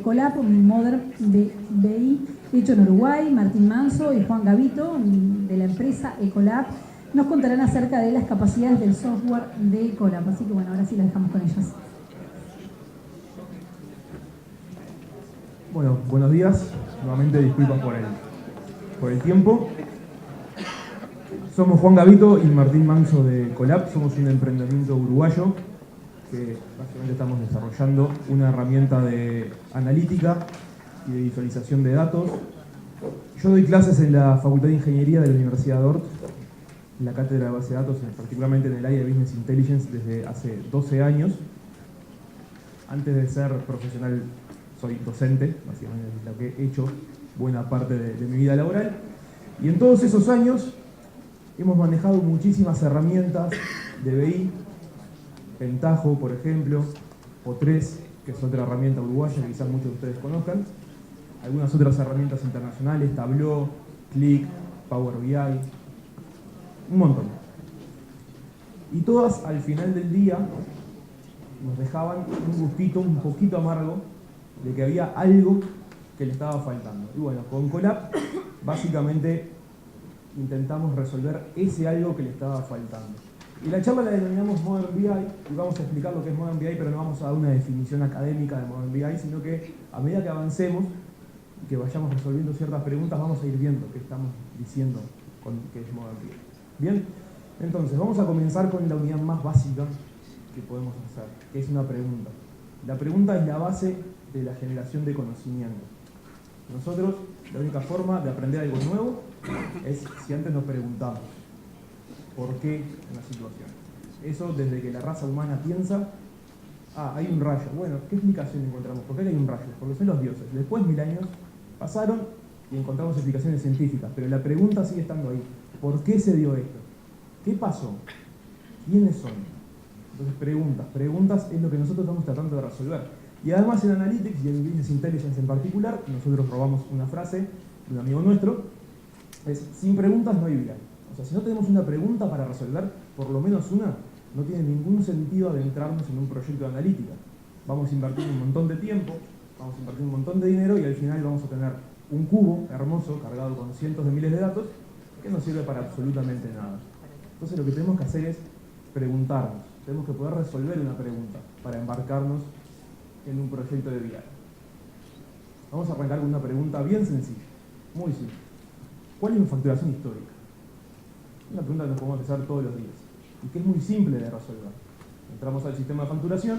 Colap, Modern BI, hecho en Uruguay. Martín Manso y Juan Gavito, de la empresa Ecolab, nos contarán acerca de las capacidades del software de Ecolab. Así que bueno, ahora sí la dejamos con ellos. Bueno, buenos días. Nuevamente disculpas por el tiempo. Somos Juan Gavito y Martín Manso de Ecolab. Somos un emprendimiento uruguayo que básicamente estamos desarrollando una herramienta de analítica y de visualización de datos. Yo doy clases en la Facultad de Ingeniería de la Universidad de Dort, en la cátedra de base de datos, particularmente en el área de Business Intelligence desde hace 12 años. Antes de ser profesional soy docente, básicamente es lo que he hecho buena parte de mi vida laboral. Y en todos esos años hemos manejado muchísimas herramientas de BI, Pentaho, por ejemplo, O3, que es otra herramienta uruguaya que quizás muchos de ustedes conozcan. Algunas otras herramientas internacionales, Tableau, Qlik, Power BI, un montón. Y todas al final del día nos dejaban un gustito un poquito amargo de que había algo que le estaba faltando. Y bueno, con Ecolab básicamente intentamos resolver ese algo que le estaba faltando. Y la charla la denominamos Modern BI, y vamos a explicar lo que es Modern BI, pero no vamos a dar una definición académica de Modern BI, sino que a medida que avancemos y que vayamos resolviendo ciertas preguntas, vamos a ir viendo qué estamos diciendo con qué es Modern BI. Bien, entonces vamos a comenzar con la unidad más básica que podemos hacer, que es una pregunta. La pregunta es la base de la generación de conocimiento. Nosotros, la única forma de aprender algo nuevo es si antes nos preguntamos por qué una situación. Eso desde que la raza humana piensa, hay un rayo. Bueno, ¿qué explicación encontramos? ¿Por qué hay un rayo? Porque son los dioses. Después 1000 años pasaron y encontramos explicaciones científicas, pero la pregunta sigue estando ahí. ¿Por qué se dio esto? ¿Qué pasó? ¿Quiénes son? Entonces preguntas es lo que nosotros estamos tratando de resolver. Y además en Analytics y en Business Intelligence en particular, nosotros robamos una frase de un amigo nuestro, es: sin preguntas no hay BI. O sea, si no tenemos una pregunta para resolver, por lo menos una, no tiene ningún sentido adentrarnos en un proyecto de analítica. Vamos a invertir un montón de tiempo, vamos a invertir un montón de dinero y al final vamos a tener un cubo hermoso cargado con cientos de miles de datos que no sirve para absolutamente nada. Entonces lo que tenemos que hacer es preguntarnos. Tenemos que poder resolver una pregunta para embarcarnos en un proyecto de BI. Vamos a arrancar con una pregunta bien sencilla, muy simple. ¿Cuál es mi facturación histórica? Una pregunta que nos podemos hacer todos los días y que es muy simple de resolver. Entramos al sistema de facturación,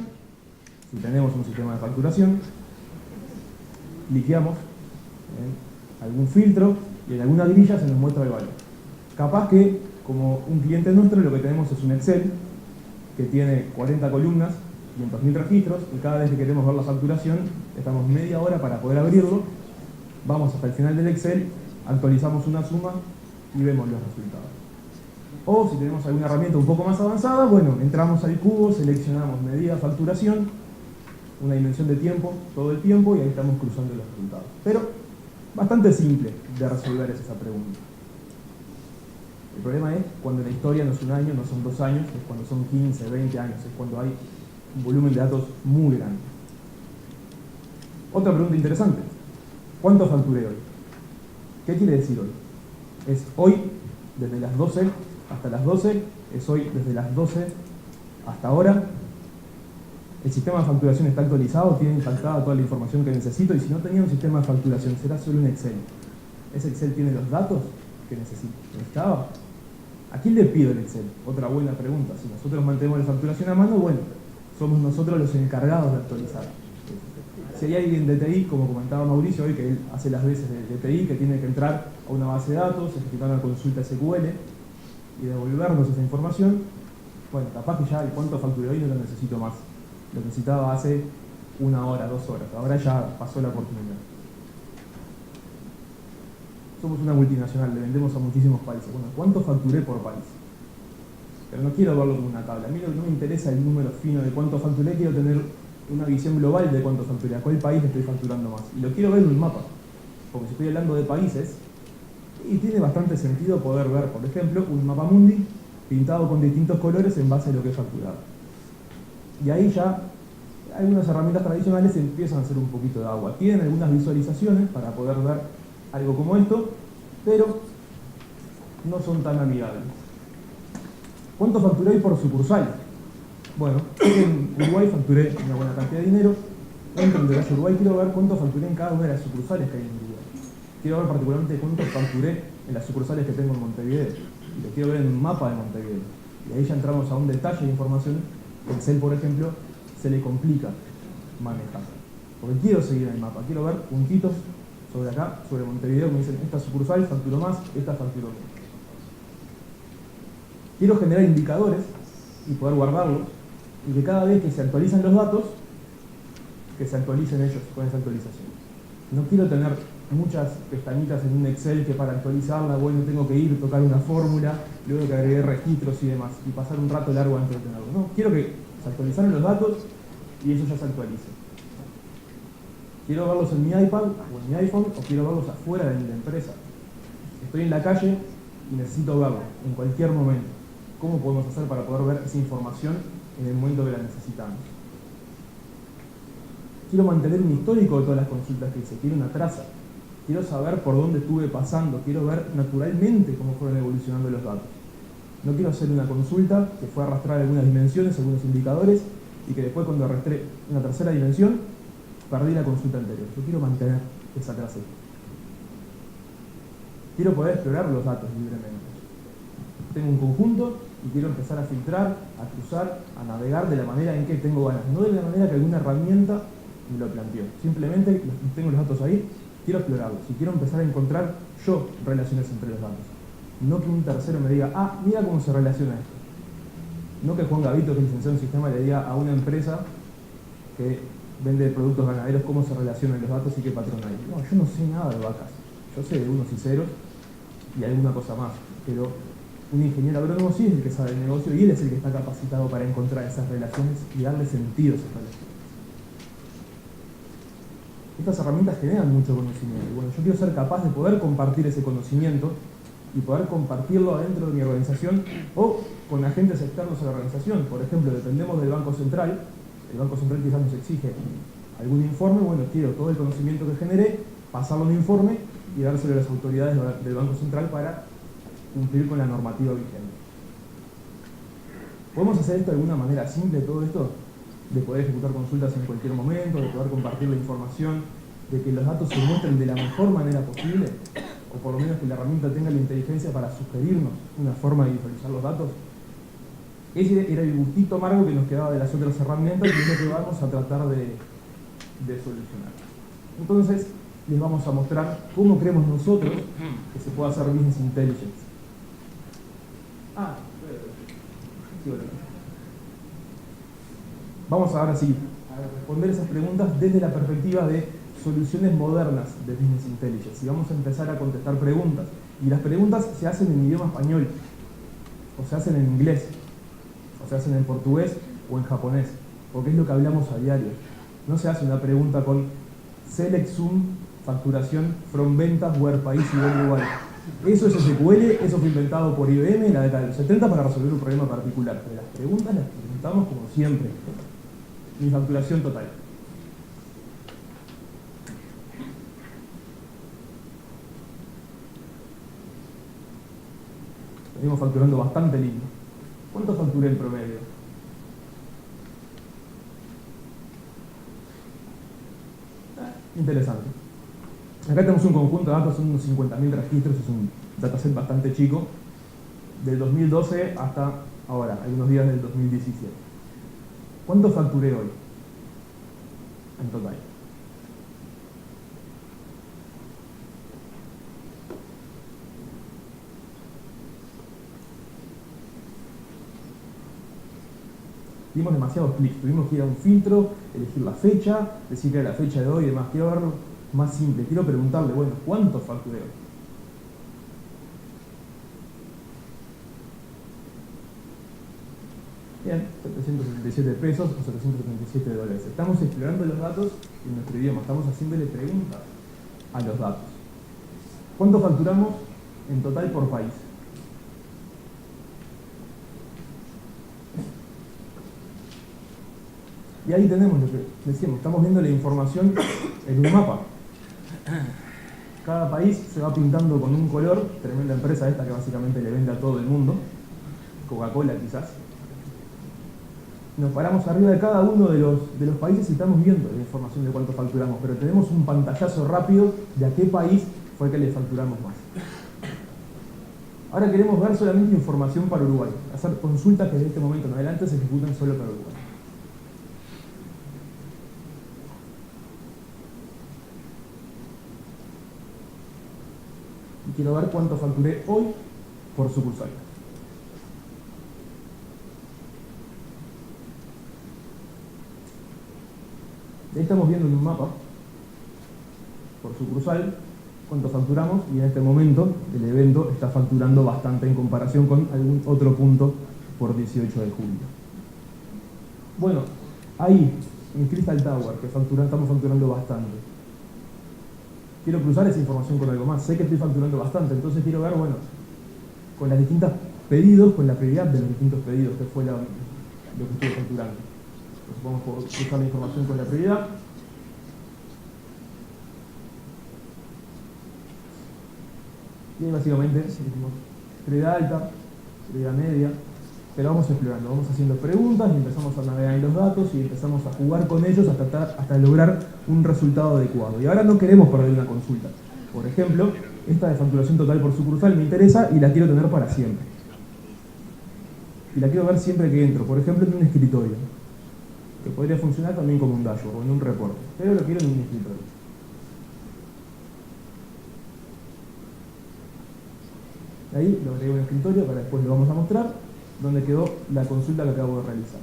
si tenemos un sistema de facturación, cliqueamos en algún filtro y en alguna grilla se nos muestra el valor. Capaz que, como un cliente nuestro, lo que tenemos es un Excel que tiene 40 columnas, 500.000 registros, y cada vez que queremos ver la facturación, estamos media hora para poder abrirlo, vamos hasta el final del Excel, actualizamos una suma y vemos los resultados. O si tenemos alguna herramienta un poco más avanzada, bueno, entramos al cubo, seleccionamos medida facturación, una dimensión de tiempo, todo el tiempo, y ahí estamos cruzando los resultados. Pero bastante simple de resolver esa pregunta. El problema es cuando la historia no es un año, no son 2 años, es cuando son 15, 20 años, es cuando hay un volumen de datos muy grande. Otra pregunta interesante: ¿cuánto facturé hoy? ¿Qué quiere decir hoy? ¿Es hoy desde las 12 hasta las 12? ¿Es hoy desde las 12 hasta ahora? ¿El sistema de facturación está actualizado? ¿Tiene impactada toda la información que necesito? Y si no tenía un sistema de facturación, ¿será solo un Excel? ¿Ese Excel tiene los datos que necesito? ¿Estaba? ¿A quién le pido el Excel? Otra buena pregunta. Si nosotros mantenemos la facturación a mano, bueno, somos nosotros los encargados de actualizar. Si hay alguien de TI, como comentaba Mauricio hoy, que él hace las veces de TI, que tiene que entrar a una base de datos, ejecutar una consulta SQL y devolvernos esa información, bueno, capaz que ya el cuánto facturé hoy no lo necesito más. Lo necesitaba hace 1 hora, 2 horas. Ahora ya pasó la oportunidad. Somos una multinacional, le vendemos a muchísimos países. Bueno, ¿cuánto facturé por país? Pero no quiero verlo como una tabla. A mí no me interesa el número fino de cuánto facturé, quiero tener una visión global de cuánto facturé, a cuál país estoy facturando más. Y lo quiero ver en un mapa, porque si estoy hablando de países, y tiene bastante sentido poder ver, por ejemplo, un mapa mundi pintado con distintos colores en base a lo que he facturado. Y ahí ya algunas herramientas tradicionales empiezan a hacer un poquito de agua. Tienen algunas visualizaciones para poder ver algo como esto, pero no son tan amigables. ¿Cuánto facturé hoy por sucursal? Bueno, en Uruguay facturé una buena cantidad de dinero. Entro en Delayo Uruguay, quiero ver cuánto facturé en cada una de las sucursales que hay en Uruguay. Quiero ver particularmente cuánto facturé en las sucursales que tengo en Montevideo. Y lo quiero ver en un mapa de Montevideo. Y ahí ya entramos a un detalle de información que Excel, por ejemplo, se le complica manejar. Porque quiero seguir en el mapa, quiero ver puntitos sobre acá, sobre Montevideo, que me dicen, esta sucursal facturó más, esta facturó menos. Quiero generar indicadores y poder guardarlos, y que cada vez que se actualizan los datos, que se actualicen ellos con esa actualización. No quiero tener muchas pestañitas en un Excel que para actualizarla, bueno, tengo que ir, tocar una fórmula, luego que agregué registros y demás, y pasar un rato largo antes de tenerlo. No, quiero que se actualizaron los datos y eso ya se actualice. Quiero verlos en mi iPad o en mi iPhone, o quiero verlos afuera de la empresa. Estoy en la calle y necesito verlo en cualquier momento. ¿Cómo podemos hacer para poder ver esa información en el momento que la necesitamos? Quiero mantener un histórico de todas las consultas que hice, quiero una traza. Quiero saber por dónde estuve pasando, quiero ver naturalmente cómo fueron evolucionando los datos. No quiero hacer una consulta que fue arrastrar algunas dimensiones, algunos indicadores, y que después cuando arrastré una tercera dimensión, perdí la consulta anterior. Yo quiero mantener esa traza. Quiero poder explorar los datos libremente. Tengo un conjunto y quiero empezar a filtrar, a cruzar, a navegar de la manera en que tengo ganas, no de la manera que alguna herramienta me lo planteó. Simplemente tengo los datos ahí, quiero explorarlos y quiero empezar a encontrar yo relaciones entre los datos. No que un tercero me diga, ah, mira cómo se relaciona esto. No que Juan Gavito, que es licenciado en sistema, le diga a una empresa que vende productos ganaderos cómo se relacionan los datos y qué patrón hay. No, yo no sé nada de vacas. Yo sé de unos y ceros y alguna cosa más, pero un ingeniero agrónomo sí es el que sabe el negocio y él es el que está capacitado para encontrar esas relaciones y darle sentido a esas relaciones. Estas herramientas generan mucho conocimiento y bueno, yo quiero ser capaz de poder compartir ese conocimiento y poder compartirlo adentro de mi organización o con agentes externos a la organización. Por ejemplo, dependemos del Banco Central, el Banco Central quizás nos exige algún informe, bueno, quiero todo el conocimiento que generé, pasarlo en un informe y dárselo a las autoridades del Banco Central para cumplir con la normativa vigente. ¿Podemos hacer esto de alguna manera simple, todo esto? De poder ejecutar consultas en cualquier momento, de poder compartir la información, de que los datos se muestren de la mejor manera posible, o por lo menos que la herramienta tenga la inteligencia para sugerirnos una forma de visualizar los datos. Ese era el gustito amargo que nos quedaba de las otras herramientas y es lo que vamos a tratar de solucionar. Entonces, les vamos a mostrar cómo creemos nosotros que se puede hacer Business Intelligence. Sí, bueno. Vamos ahora sí a responder esas preguntas desde la perspectiva de soluciones modernas de Business Intelligence. Y vamos a empezar a contestar preguntas. Y las preguntas se hacen en idioma español, o se hacen en inglés, o se hacen en portugués o en japonés, porque es lo que hablamos a diario. No se hace una pregunta con select sum, facturación, from ventas, where país y worldwide. Eso es SQL, eso fue inventado por IBM en la década de los 70 para resolver un problema particular. Pero las preguntas las preguntamos como siempre. Mi facturación total. Venimos facturando bastante lindo. ¿Cuánto facturé en promedio? Interesante. Acá tenemos un conjunto de datos, son unos 50.000 registros, es un dataset bastante chico, del 2012 hasta ahora, algunos días del 2017. ¿Cuánto facturé hoy? En total. Dimos demasiados clics, tuvimos que ir a un filtro, elegir la fecha, decir que era la fecha de hoy y demás. Quiero verlo más simple, quiero preguntarle, bueno, ¿cuánto facturé hoy? Bien, 777 pesos o 777 dólares. Estamos explorando los datos en nuestro idioma, estamos haciéndole preguntas a los datos. ¿Cuánto facturamos en total por país? Y ahí tenemos lo que decíamos, estamos viendo la información en un mapa. Cada país se va pintando con un color, tremenda empresa esta que básicamente le vende a todo el mundo, Coca-Cola quizás. Nos paramos arriba de cada uno de los países y estamos viendo la información de cuánto facturamos, pero tenemos un pantallazo rápido de a qué país fue que le facturamos más. Ahora queremos ver solamente información para Uruguay, hacer consultas que desde este momento en adelante se ejecutan solo para Uruguay. Y quiero ver cuánto facturé hoy por sucursal. Ahí estamos viendo en un mapa, por sucursal, cuánto facturamos, y en este momento el evento está facturando bastante en comparación con algún otro punto por 18 de julio. Bueno, ahí, en Crystal Tower, que estamos facturando bastante. Quiero cruzar esa información con algo más. Sé que estoy facturando bastante, entonces quiero ver, bueno, con las distintas pedidos, con la prioridad de los distintos pedidos, que fue lo que estuve facturando. Entonces podemos cruzar la información con la prioridad. Y ahí básicamente decimos prioridad alta, prioridad media, pero vamos explorando, vamos haciendo preguntas y empezamos a navegar en los datos y empezamos a jugar con ellos hasta lograr un resultado adecuado. Y ahora no queremos perder una consulta. Por ejemplo, esta de facturación total por sucursal me interesa y la quiero tener para siempre. Y la quiero ver siempre que entro, por ejemplo en un escritorio, que podría funcionar también como un dashboard o en un reporte, pero lo quiero en un escritorio. Ahí lo agrego en el escritorio, para después lo vamos a mostrar, donde quedó la consulta que acabo de realizar.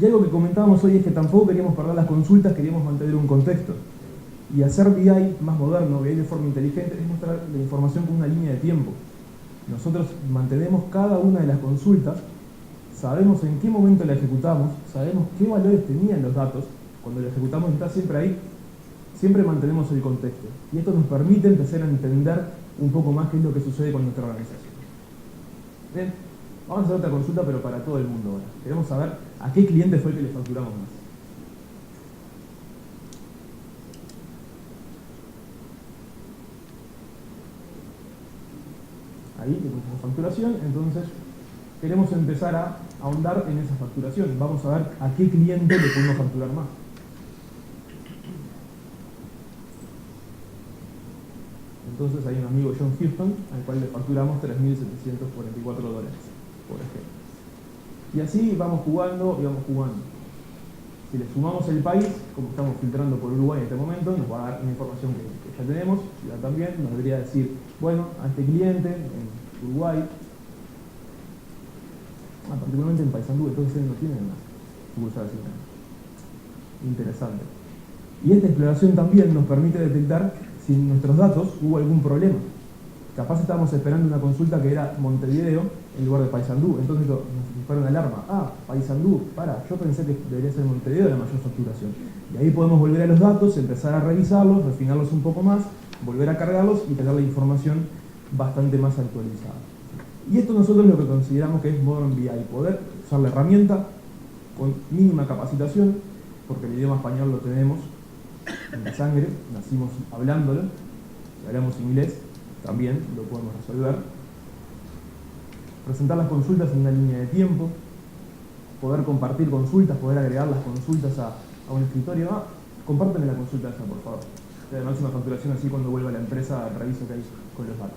Y algo que comentábamos hoy es que tampoco queríamos perder las consultas, queríamos mantener un contexto. Y hacer BI más moderno, BI de forma inteligente, es mostrar la información con una línea de tiempo. Nosotros mantenemos cada una de las consultas, sabemos en qué momento la ejecutamos, sabemos qué valores tenían los datos, cuando la ejecutamos está siempre ahí, siempre mantenemos el contexto. Y esto nos permite empezar a entender un poco más qué es lo que sucede con nuestra organización. Bien, vamos a hacer otra consulta, pero para todo el mundo ahora. Queremos saber a qué cliente fue el que le facturamos más. Ahí tenemos facturación, entonces queremos empezar a ahondar en esa facturación. Vamos a ver a qué cliente le podemos facturar más. Entonces hay un amigo John Houston al cual le facturamos $3.744, por ejemplo. Y así vamos jugando y vamos jugando. Si le sumamos el país, como estamos filtrando por Uruguay en este momento, nos va a dar una información que ya tenemos, y también nos debería decir, bueno, a este cliente en Uruguay, particularmente en Paysandú, entonces no tienen más sucursales. Interesante. Y esta exploración también nos permite detectar si en nuestros datos hubo algún problema. Capaz estábamos esperando una consulta que era Montevideo en lugar de Paysandú, entonces nos dispara una alarma. Paysandú, yo pensé que debería ser Montevideo la mayor facturación. Y ahí podemos volver a los datos, empezar a revisarlos, refinarlos un poco más, volver a cargarlos y tener la información bastante más actualizada. Y esto nosotros lo que consideramos que es Modern BI, poder usar la herramienta con mínima capacitación, porque el idioma español lo tenemos en la sangre, nacimos hablándolo, si hablamos inglés también lo podemos resolver. Presentar las consultas en una línea de tiempo, poder compartir consultas, poder agregar las consultas a un escritorio. Compárteme la consulta esa, por favor. Y además una facturación así cuando vuelva a la empresa reviso qué hay con los datos.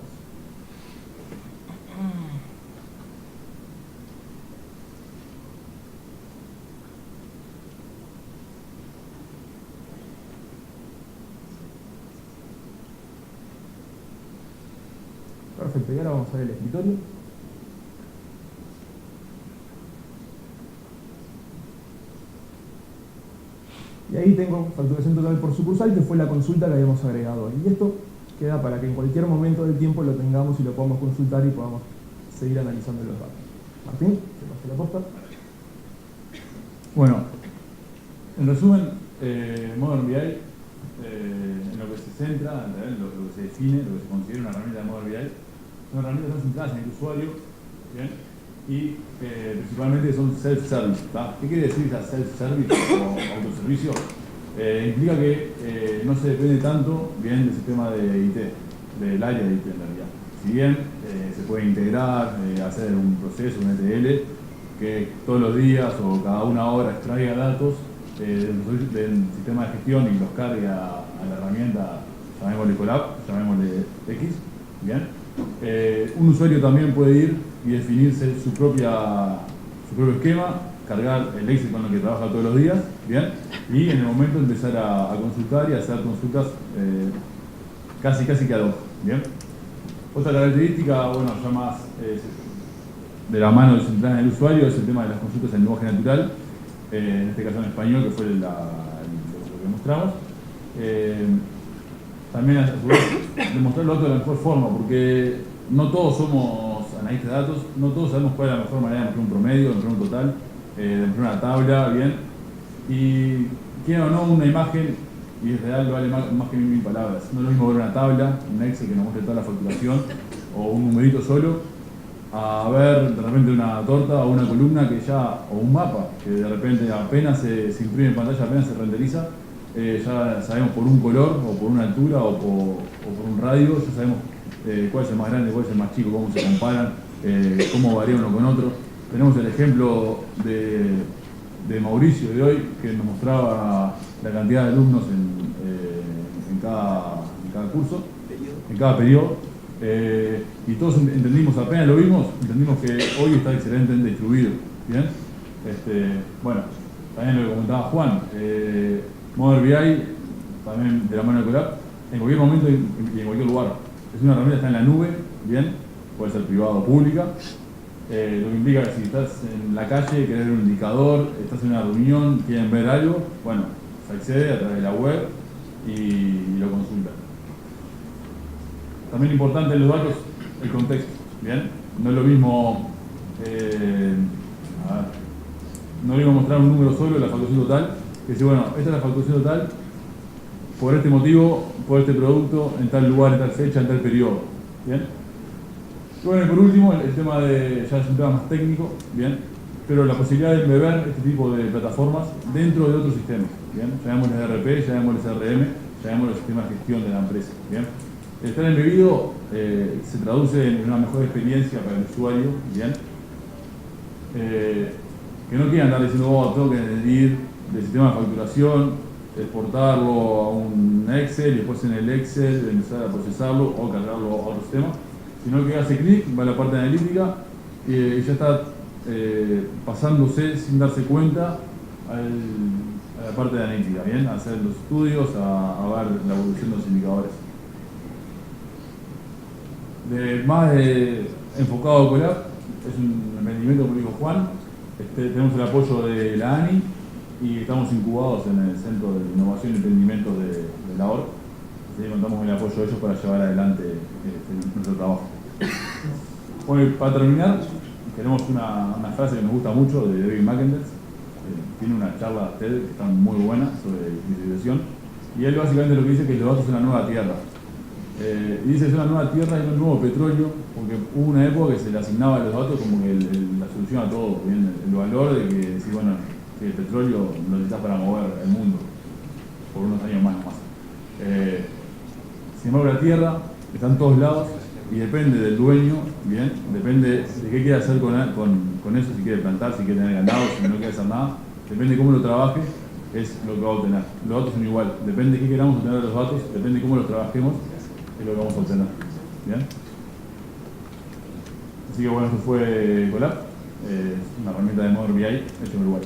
Perfecto, y ahora vamos a ver el escritorio. Y ahí tengo facturación total por sucursal, que fue la consulta que habíamos agregado hoy. Y esto queda para que en cualquier momento del tiempo lo tengamos y lo podamos consultar y podamos seguir analizando los datos. Martín, te paso la posta. Bueno, en resumen, Modern BI, en lo que se centra, en lo que se define, lo que se considera una herramienta de Modern BI, son herramientas que están centradas en el usuario, ¿bien? y principalmente son self-service. ¿Qué quiere decir esa self-service o autoservicio? Implica que no se depende tanto bien del sistema de IT, del área de IT en realidad. Si bien se puede integrar, hacer un proceso, un ETL, que todos los días o cada una hora extraiga datos del sistema de gestión y los cargue a la herramienta, llamémosle Colab, llamémosle X, bien. Un usuario también puede ir y definirse su propio esquema, cargar el Excel con el que trabaja todos los días, bien, y en el momento empezar a consultar y a hacer consultas casi que ad hoc, bien. Otra característica, bueno, ya más de la mano del central en el usuario es el tema de las consultas en lenguaje natural, en este caso en español, que fue lo que mostramos. También a su vez demostrar los datos de la mejor forma, porque no todos somos analistas de datos, no todos sabemos cuál es la mejor manera de mostrar un promedio, de mostrar un total, de mostrar una tabla, bien. Y quiera o no, una imagen, y es real, vale más que 1000 palabras. No es lo mismo ver una tabla, un Excel que nos muestre toda la facturación, o un numerito solo, a ver de repente una torta o una columna que ya, o un mapa, que de repente apenas se imprime en pantalla, apenas se renderiza, ya sabemos por un color, o por una altura, o por un radio, ya sabemos cuál es el más grande, cuál es el más chico, cómo se comparan, cómo varía uno con otro. Tenemos el ejemplo de Mauricio de hoy, que nos mostraba la cantidad de alumnos en cada curso, en cada periodo, y todos entendimos, apenas lo vimos, entendimos que hoy está excelentemente distribuido, ¿bien? Bueno, también lo que comentaba Juan, Modern BI, también de la mano de Colab, en cualquier momento y en cualquier lugar. Es una herramienta que está en la nube, bien, puede ser privada o pública, lo que implica que si estás en la calle, querés ver un indicador, estás en una reunión, quieren ver algo, bueno, se accede a través de la web y lo consulta. También importante en los datos, el contexto, bien, no es lo mismo, no le voy a mostrar un número solo de la facturación total, que decir, bueno, esta es la facturación total por este motivo, por este producto, en tal lugar, en tal fecha, en tal periodo, bien. Y bueno, y por último, el tema ya es un tema más técnico, bien, pero la posibilidad de embeber este tipo de plataformas dentro de otros sistemas, bien, llamémosles ERP, llamémosles CRM, llamémosles sistemas de gestión de la empresa, bien. El estar embebido se traduce en una mejor experiencia para el usuario, bien, que no quieran andar diciendo, oh, tengo que ir del sistema de facturación, exportarlo a un Excel y después en el Excel empezar a procesarlo o cargarlo a otro sistema, sino que hace clic, va a la parte analítica y ya está pasándose sin darse cuenta a la parte de analítica, ¿bien? A hacer los estudios, a ver la evolución de los indicadores. Más enfocado a Colab, es un emprendimiento, como dijo Juan, tenemos el apoyo de la ANI y estamos incubados en el Centro de Innovación y Emprendimiento de la ORC. Así que contamos con el apoyo de ellos para llevar adelante nuestro trabajo. Bueno, para terminar, tenemos una frase que nos gusta mucho de David McIntyre. Tiene una charla TED que está muy buena sobre digitalización. Y él básicamente lo que dice es que los datos son una nueva tierra. Y dice que es una nueva tierra y un nuevo petróleo, porque hubo una época que se le asignaba a los datos como que la solución a todo, ¿bien? El valor de que decir, bueno, que el petróleo lo necesitas para mover el mundo por unos años más nomás. Sin embargo, la tierra está en todos lados y depende del dueño, ¿bien? Depende de qué quiere hacer con eso, si quiere plantar, si quiere tener ganado, si no quiere hacer nada. Depende de cómo lo trabaje, es lo que va a obtener. Los datos son igual, depende de qué queramos obtener de los datos, depende de cómo los trabajemos, es lo que vamos a obtener. ¿Bien? Así que bueno, esto fue Colab, una herramienta de Modern BI hecho en Uruguay.